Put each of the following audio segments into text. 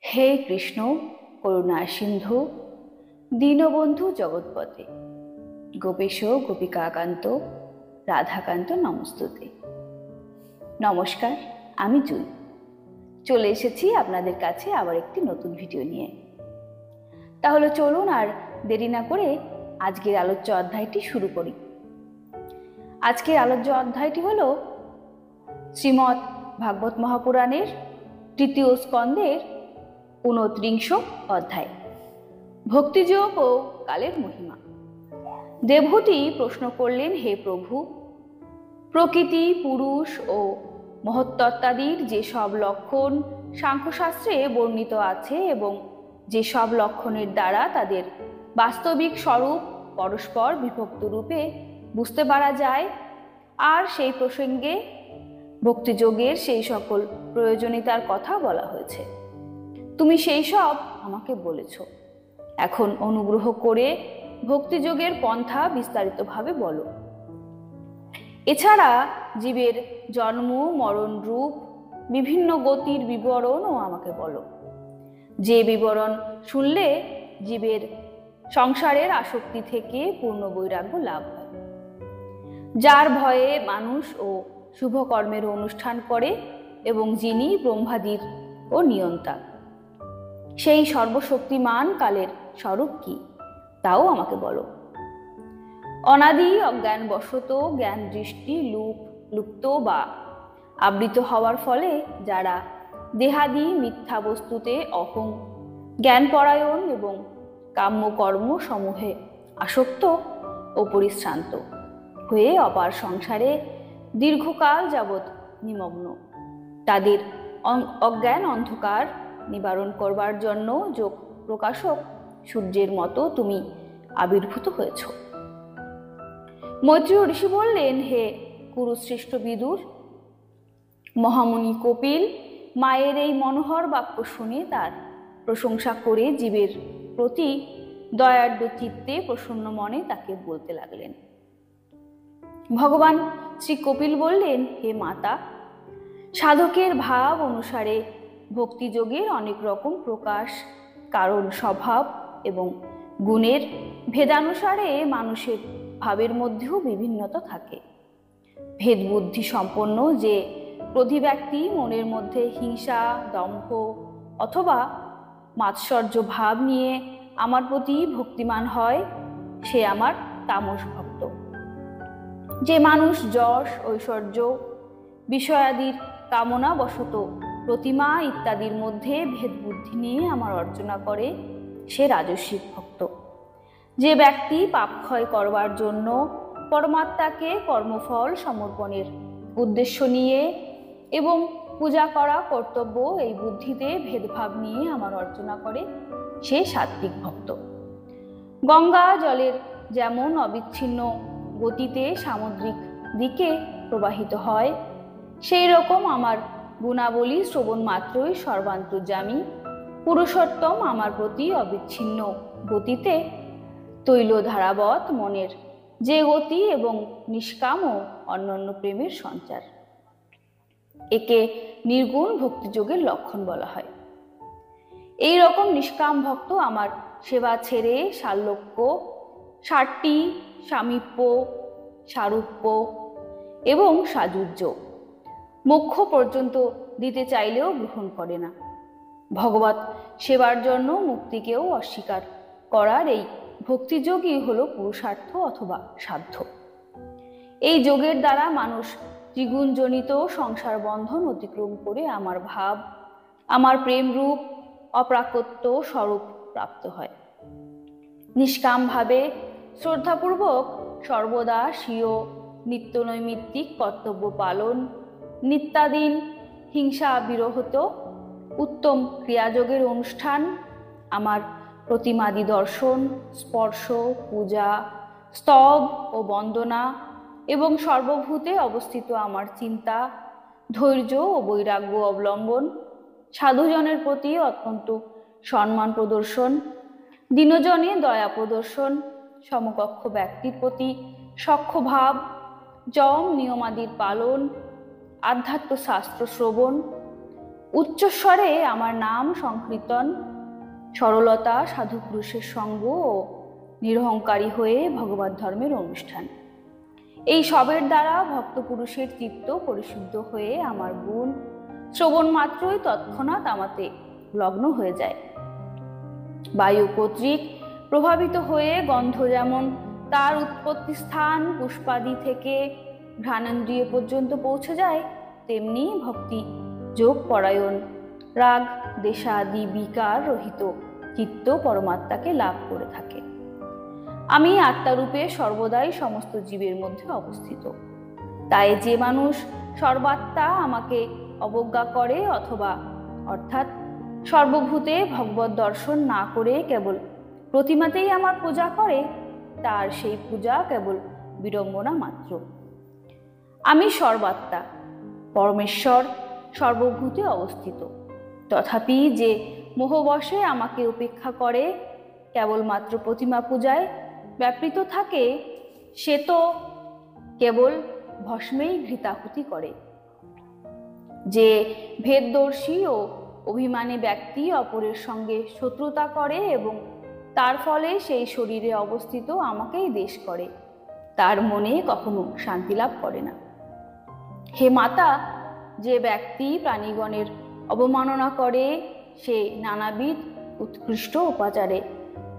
হে কৃষ্ণ করুণা সিন্ধু দীনবন্ধু জগৎপতে গোপেশ গোপিকাকান্ত রাধাকান্ত নমস্তুতে। নমস্কার, আমি জুই চলে এসেছি আপনাদের কাছে আবার একটি নতুন ভিডিও নিয়ে। তাহলে চলুন আর দেরি না করে আজকের আলোচ্য অধ্যায়টি শুরু করি। আজকের আলোচ্য অধ্যায়টি হলো শ্রীমদ্ ভাগবত মহাপুরাণের তৃতীয় স্কন্ধের 29 অধ্যায়, ভক্তিযোগ ও কালের মহিমা। দেবহূতি প্রশ্ন করলেন, হে প্রভু, প্রকৃতি, পুরুষ ও মহত্তত্ত্বাদির যে সব লক্ষণ সাংখ্যশাস্ত্রে বর্ণিত আছে এবং যে সব লক্ষণের দ্বারা তাদের বাস্তবিক স্বরূপ পরস্পর বিভক্ত রূপে বুঝতে পারা যায়, আর সেই প্রসঙ্গে ভক্তিযোগের সেই সকল প্রয়োজনীয়তার কথা বলা হয়েছে, তুমি সেই সব আমাকে বলেছ। এখন অনুগ্রহ করে ভক্তিযোগের পন্থা বিস্তারিতভাবে বলো। এছাড়া জীবের জন্ম মরণ রূপ বিভিন্ন গতির বিবরণও আমাকে বলো, যে বিবরণ শুনলে জীবের সংসারের আসক্তি থেকে পূর্ণ বৈরাগ্য লাভ হয়, যার ভয়ে মানুষ ও শুভ কর্মের অনুষ্ঠান করে এবং যিনি ব্রহ্মাদির ও নিয়ন্তা, সেই সর্বশক্তিমান কালের স্বরূপ কি তাও আমাকে বলো। অনাদি অজ্ঞান বশত জ্ঞান দৃষ্টি লুপ্ত বা আবৃত হওয়ার ফলে যারা দেহাদি মিথ্যা বস্তুতে অহং জ্ঞানপরায়ণ এবং কাম্যকর্ম সমূহে আসক্ত ও পরিশ্রান্ত হয়ে অপার সংসারে দীর্ঘকাল যাবৎ নিমগ্ন, তাদের অজ্ঞান অন্ধকার নিবারণ করবার জন্য যোগ প্রকাশক সূর্যের মতো তুমি আবির্ভূত হয়েছ। মৈত্রেয় ঋষি বললেন, হে কুরুশ্রেষ্ঠ বিদুর, মহামুনি কপিল মায়ের এই মনোহর বাক্য শুনে তার প্রশংসা করে জীবের প্রতি দয়ার্দ্র চিত্তে প্রসন্ন মনে তাকে বলতে লাগলেন। ভগবান শ্রী কপিল বললেন, হে মাতা, সাধকের ভাব অনুসারে ভক্তিযোগের অনেক রকম প্রকাশ, কারণ স্বভাব এবং গুণের ভেদানুসারে মানুষের ভাবের মধ্যেও বিভিন্নতা থাকে। ভেদ বুদ্ধি সম্পন্ন যে ক্রোধী ব্যক্তি মনের মধ্যে হিংসা, দম্ভ অথবা মাৎসর্য ভাব নিয়ে আমার প্রতি ভক্তিমান হয়, সে আমার তামস ভক্ত। যে মানুষ যশ, ঐশ্বর্য, বিষয়াদির কামনা বশত প্রতিমা ইত্যাদির মধ্যে ভেদ বুদ্ধি নিয়ে আমার অর্চনা করে, সে রাজস্বিক ভক্ত। যে ব্যক্তি পাপক্ষয় করবার জন্য পরমাত্মাকে কর্মফল সমর্পণের উদ্দেশ্য নিয়ে এবং পূজা করা কর্তব্য এই বুদ্ধিতে ভেদভাব নিয়ে আমার অর্চনা করে, সে সাত্বিক ভক্ত। গঙ্গা জলের যেমন অবিচ্ছিন্ন গতিতে সামুদ্রিক দিকে প্রবাহিত হয়, সেই রকম আমার গুণাবলী শ্রবণ মাত্রই সর্বান্তর্যামী পুরুষোত্তম আমার প্রতি অবিচ্ছিন্ন গতিতে তৈলধারাবৎ মনের যে গতি এবং নিষ্কাম ও অন্যান্য প্রেমের সঞ্চার, একে নির্গুণ ভক্তিযোগের লক্ষণ বলা হয়। এই রকম নিষ্কাম ভক্ত আমার সেবা ছেড়ে শাল্যক্য, ষাট্টি, সামীপ্য, সারূপ্য এবং সাযুজ্য মোক্ষ পর্যন্ত দিতে চাইলেও গ্রহণ করে না। ভগবত সেবার জন্য মুক্তিকেও অস্বীকার করার এই ভক্তিযোগই হলো পুরুষার্থ অথবা সাধ্য। এই যোগের দ্বারা মানুষ ত্রিগুণজনিত সংসার বন্ধন অতিক্রম করে আমার ভাব, আমার প্রেম রূপ অপ্রাকৃত স্বরূপ প্রাপ্ত হয়। নিষ্কামভাবে শ্রদ্ধাপূর্বক সর্বদা স্বীয় নিত্যনৈমিত্তিক কর্তব্য পালন, নিত্যাদিন হিংসা বিরহিত উত্তম ক্রিয়াযোগের অনুষ্ঠান, আমার প্রতিমাদি দর্শন, স্পর্শ, পূজা, স্তব ও বন্দনা এবং সর্বভূতে অবস্থিত আমার চিন্তা, ধৈর্য ও বৈরাগ্য অবলম্বন, সাধুজনের প্রতি অত্যন্ত সম্মান প্রদর্শন, দীনজনে দয়া প্রদর্শন, সমকক্ষ ব্যক্তির প্রতি সখ্যভাব, যম নিয়মাদির পালন, আধ্যাত্ম শাস্ত্র শ্রবণ উচ্চস্বরে আমার নাম সংকীর্তন, সরলতা, সাধু পুরুষের সঙ্গ ও নিরহংকারী হয়ে ভগবত ধর্মের অনুষ্ঠান, এই সবের দ্বারা ভক্ত পুরুষের চিত্ত পরিশুদ্ধ হয়ে আমার গুণ শ্রবণ মাত্রই তৎক্ষণাৎ আমাতে লগ্ন হয়ে যায়। বায়ু কর্তৃক প্রভাবিত হয়ে গন্ধ যেমন তার উৎপত্তি স্থান পুষ্পাদি থেকে ঘ্রাণেন্দ্রিয় পর্যন্ত পৌঁছে যায়, তেমনি ভক্তি যোগ পরায়ণ রাগ দেশাদি বিকার রহিত চিত্ত পরমাত্মাকে লাভ করে থাকে। আমি আত্মারূপে সর্বদাই সমস্ত জীবের মধ্যে অবস্থিত। তাই যে মানুষ সর্বাত্মা আমাকে অবজ্ঞা করে অথবা অর্থাৎ সর্বভূতে ভগবত দর্শন না করে কেবল প্রতিমাতেই আমার পূজা করে, তার সেই পূজা কেবল বিড়ম্বনা মাত্র। আমি সর্বাত্মা, পরমেশ্বর সর্বভূতে অবস্থিত, তথাপি যে মোহবশে আমাকে উপেক্ষা করে কেবলমাত্র প্রতিমা পূজায় ব্যাপৃত থাকে, সে তো কেবল ভস্মেই ঘৃতাহুতি করে। যে ভেদদর্শী ও অভিমানী ব্যক্তি অপরের সঙ্গে শত্রুতা করে এবং তার ফলে সেই শরীরে অবস্থিত আমাকেই দেশ করে, তার মনে কখনো শান্তি লাভ করে না। হে মাতা, যে ব্যক্তি প্রাণীগণের অবমাননা করে, সে নানাবিধ উৎকৃষ্ট উপাচারে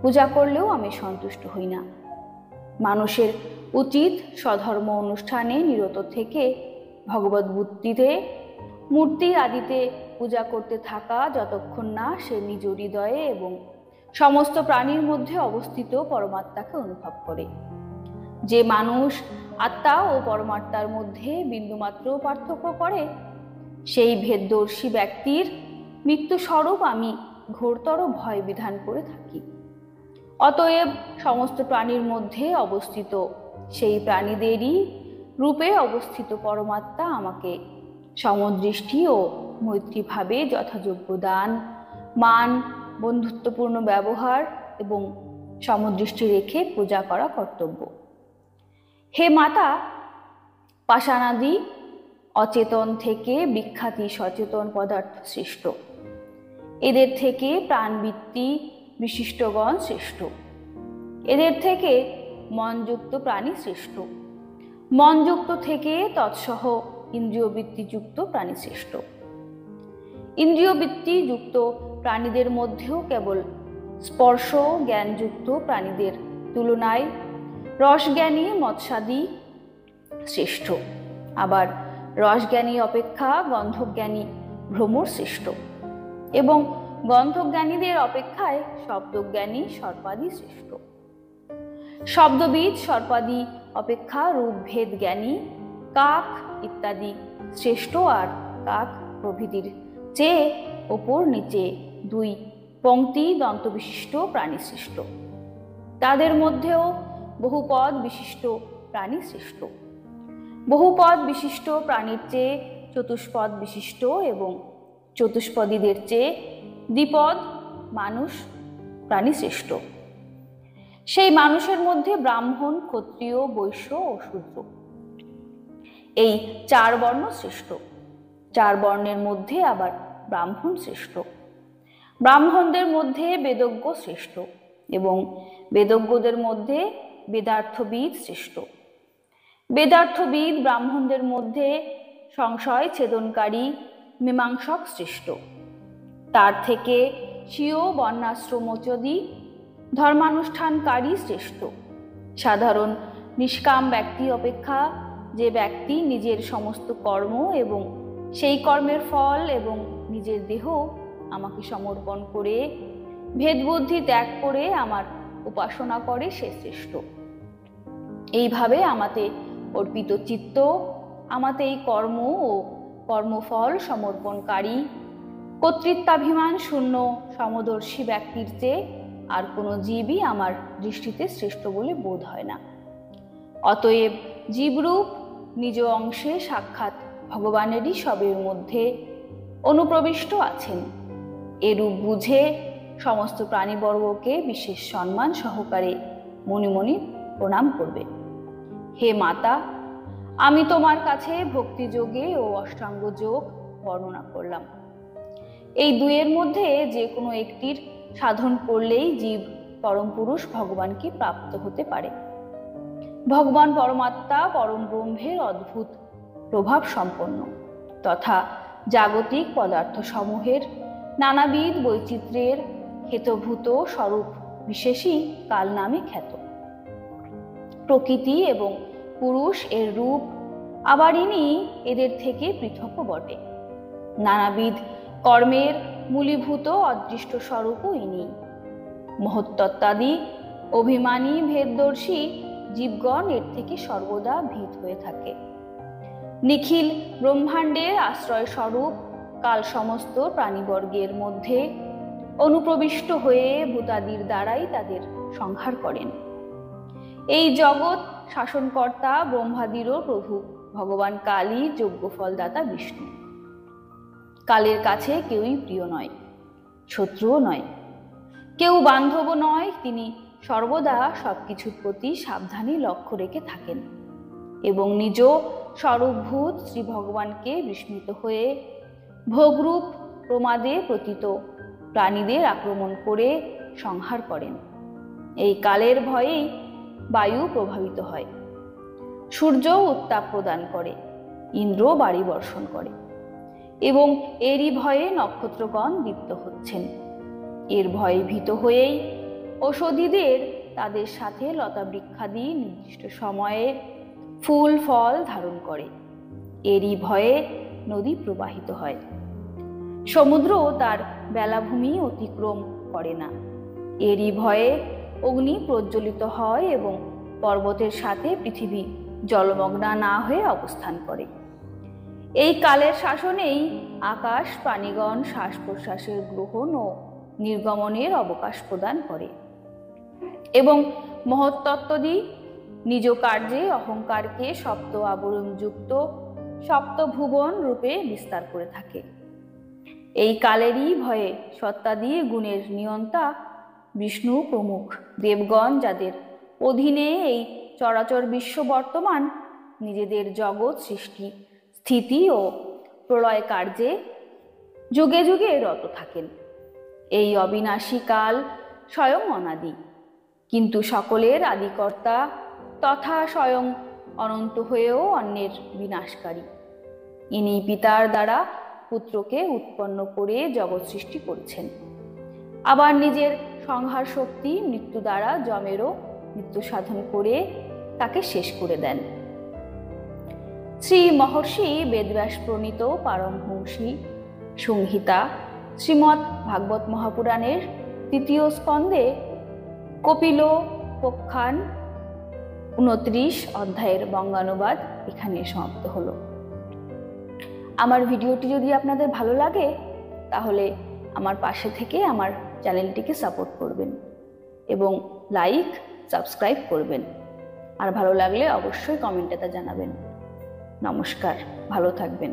পূজা করলেও আমি সন্তুষ্ট হই না। মানুষের উচিত স্বধর্ম অনুষ্ঠানে নিরত থেকে ভগবত বুদ্ধিতে মূর্তি আদিতে পূজা করতে থাকা, যতক্ষণ না সে নিজ হৃদয়ে এবং সমস্ত প্রাণীর মধ্যে অবস্থিত পরমাত্মাকে অনুভব করে। যে মানুষ আত্মা ও পরমাত্মার মধ্যে বিন্দুমাত্র পার্থক্য করে, সেই ভেদদর্শী ব্যক্তির মৃত্যু স্বরূপ আমি ঘোরতর ভয় বিধান করে থাকি। অতএব সমস্ত প্রাণীর মধ্যে অবস্থিত সেই প্রাণীদেরই রূপে অবস্থিত পরমাত্মা আমাকে সমদৃষ্টি ও মৈত্রীভাবে যথাযোগ্য দান, মান, বন্ধুত্বপূর্ণ ব্যবহার এবং সমদৃষ্টি রেখে পূজা করা কর্তব্য। হে মাতা, পাষাণাদি অচেতন থেকে বিখ্যাতি সচেতন পদার্থ সৃষ্ট, এদের থেকে প্রাণবৃত্তি বিশিষ্টগণ শ্রেষ্ঠ, এদের থেকে মনযুক্ত প্রাণী শ্রেষ্ঠ, মনযুক্ত থেকে তৎসহ ইন্দ্রিয়বৃত্তিযুক্ত প্রাণী শ্রেষ্ঠ। ইন্দ্রিয়বৃত্তিযুক্ত প্রাণীদের মধ্যেও কেবল স্পর্শ জ্ঞানযুক্ত প্রাণীদের তুলনায় রসজ্ঞানী মৎস্যাদি শ্রেষ্ঠ, আবার রসজ্ঞানী অপেক্ষা গন্ধজ্ঞানী ভ্রমর শ্রেষ্ঠ, এবং গন্ধজ্ঞানীদের অপেক্ষায় শব্দজ্ঞানী সর্পাদি শ্রেষ্ঠ। শব্দবিদ সর্পাদি অপেক্ষা রূপভেদ জ্ঞানী কাক ইত্যাদি শ্রেষ্ঠ, আর কাক প্রভৃতির চেয়ে ওপর নিচে দুই পংক্তি দন্তবিশিষ্ট প্রাণী শ্রেষ্ঠ। তাদের মধ্যেও বহুপদ বিশিষ্ট প্রাণী শ্রেষ্ঠ। বহুপদ বিশিষ্ট প্রাণীর চেয়ে চতুষ্পদ বিশিষ্ট এবং চতুষ্পদীদের চেয়ে দ্বিপদ মানুষ প্রাণী শ্রেষ্ঠ। সেই মানুষের মধ্যে ব্রাহ্মণ, ক্ষত্রিয়, বৈশ্য ও শূদ্র, এই চার বর্ণ শ্রেষ্ঠ। চার বর্ণের মধ্যে আবার ব্রাহ্মণ শ্রেষ্ঠ। ব্রাহ্মণদের মধ্যে বেদজ্ঞ শ্রেষ্ঠ এবং বেদজ্ঞদের মধ্যে বেদার্থবিদ শ্রেষ্ঠ। বেদার্থবিদ ব্রাহ্মণদের মধ্যে সংশয় ছেদনকারী মীমাংসক শ্রেষ্ঠ। তার থেকে স্বীয় বর্ণাশ্রমোচদি ধর্মানুষ্ঠানকারী শ্রেষ্ঠ। সাধারণ নিষ্কাম ব্যক্তি অপেক্ষা যে ব্যক্তি নিজের সমস্ত কর্ম এবং সেই কর্মের ফল এবং নিজের দেহ আমাকে সমর্পণ করে ভেদবুদ্ধি ত্যাগ করে আমার উপাসনা করে, সে শ্রেষ্ঠ। এইভাবে আমাতে অর্পিত চিত্ত, আমাতে এই কর্ম ও কর্মফল সমর্পণকারী কর্তৃত্বাভিমান শূন্য সমদর্শী ব্যক্তির চেয়ে আর কোনো জীবই আমার দৃষ্টিতে শ্রেষ্ঠ বলে বোধ হয় না। অতএব জীবরূপ নিজ অংশে সাক্ষাৎ ভগবানেরই সবের মধ্যে অনুপ্রবিষ্ট আছেন, এরূপ বুঝে সমস্ত প্রাণীবর্গকে বিশেষ সম্মান সহকারে মনে মনে প্রণাম করবে। হে মাতা, আমি তোমার কাছে ভক্তিযোগে ও অষ্টাঙ্গ যোগ বর্ণনা করলাম। এই দুইয়ের মধ্যে যে কোনো একটির সাধন করলেই জীব পরম পুরুষ ভগবানকে প্রাপ্ত হতে পারে। ভগবান পরমাত্মা পরম ব্রহ্মের অদ্ভুত প্রভাব সম্পন্ন তথা জাগতিক পদার্থ সমূহের নানাবিধ বৈচিত্র্যের হেতভূত স্বরূপ বিশেষই কাল নামে খ্যাত। প্রকৃতি এবং পুরুষ এর রূপ, আবার ইনি এদের থেকে পৃথকও বটে। নানাবিধ কর্মের মূলীভূত অদৃষ্ট স্বরূপও ইনি। মহত্তত্ত্বাদি অভিমানী ভেদদর্শী জীবগণ এর থেকে সর্বদা ভীত হয়ে থাকে। নিখিল ব্রহ্মাণ্ডের আশ্রয় স্বরূপ কাল সমস্ত প্রাণীবর্গের মধ্যে অনুপ্রবিষ্ট হয়ে ভূতাদির দ্বারাই তাদের সংহার করেন। এই জগৎ শাসনকর্তা ব্রহ্মাদিরও প্রভু ভগবান কালই যজ্ঞফলদাতা বিষ্ণু। কালের কাছে কেউই প্রিয় নয়, শত্রুও নয়, কেউ বান্ধবও নয়। তিনি সর্বদা সবকিছুর প্রতি সাবধানী লক্ষ্য রেখে থাকেন এবং নিজ স্বরূপভূত শ্রী ভগবানকে বিস্মৃত হয়ে ভোগরূপ প্রমাদে পতিত প্রাণীদের আক্রমণ করে সংহার করেন। এই কালের ভয়েই বায়ু প্রভাবিত হয়, সূর্য উত্তাপ প্রদান করে, ইন্দ্র বাড়ি বর্ষণ করে এবং এরই ভয়ে নক্ষত্রগণ দীপ্ত হচ্ছেন। এর ভয়ে ভীত হয়েই ঔষধীদের তাদের সাথে লতাবৃক্ষাদি নির্দিষ্ট সময়ে ফুল ফল ধারণ করে। এরই ভয়ে নদী প্রবাহিত হয়, সমুদ্র তার বেলাভূমি অতিক্রম করে না। এরই ভয়ে অগ্নি প্রজ্বলিত হয় এবং পর্বতের সাথে পৃথিবী জলমগ্না না হয়ে অবস্থান করে। এই কালের শাসনেই আকাশ প্রাণীগণ শ্বাস প্রশ্বাসের গ্রহণ ও নির্গমনের অবকাশ প্রদান করে এবং মহত্তত্ত্বাদি নিজ কার্যে অহংকারকে সপ্ত আবরণযুক্ত সপ্তভুবন রূপে বিস্তার করে থাকে। এই কালেরই ভয়ে সত্তাদি গুণের নিয়ন্তা বিষ্ণু প্রমুখ দেবগণ, যাদের অধীনে এই চরাচর বিশ্ব বর্তমান, নিজেদের জগৎ সৃষ্টি স্থিতি ও প্রলয় কার্যে যুগে যুগে রত থাকেন। এই অবিনাশী কাল স্বয়ং অনাদি, কিন্তু সকলের আদিকর্তা তথা স্বয়ং অনন্ত হয়েও অন্যের বিনাশকারী। ইনি পিতার দ্বারা পুত্রকে উৎপন্ন করে জগৎ সৃষ্টি করছেন, আবার নিজের সংহার শক্তি মৃত্যু দ্বারা যমেরও মৃত্যু সাধন করে তাকে শেষ করে দেন। শ্রী মহর্ষি বেদব্যাস প্রণীত পারমহংসী সংহিতা শ্রীমৎ ভাগবত মহাপুরাণের ৩য় স্কন্ধে কপিলোপাখ্যান ২৯ অধ্যায়ের বঙ্গানুবাদ এখানে সমাপ্ত হলো। আমার ভিডিওটি যদি আপনাদের ভালো লাগে তাহলে আমার পাশে থেকে আমার চ্যানেলটিকে সাপোর্ট করবেন এবং লাইক সাবস্ক্রাইব করবেন। আর ভালো লাগলে অবশ্যই কমেন্টে তা জানাবেন। নমস্কার, ভালো থাকবেন।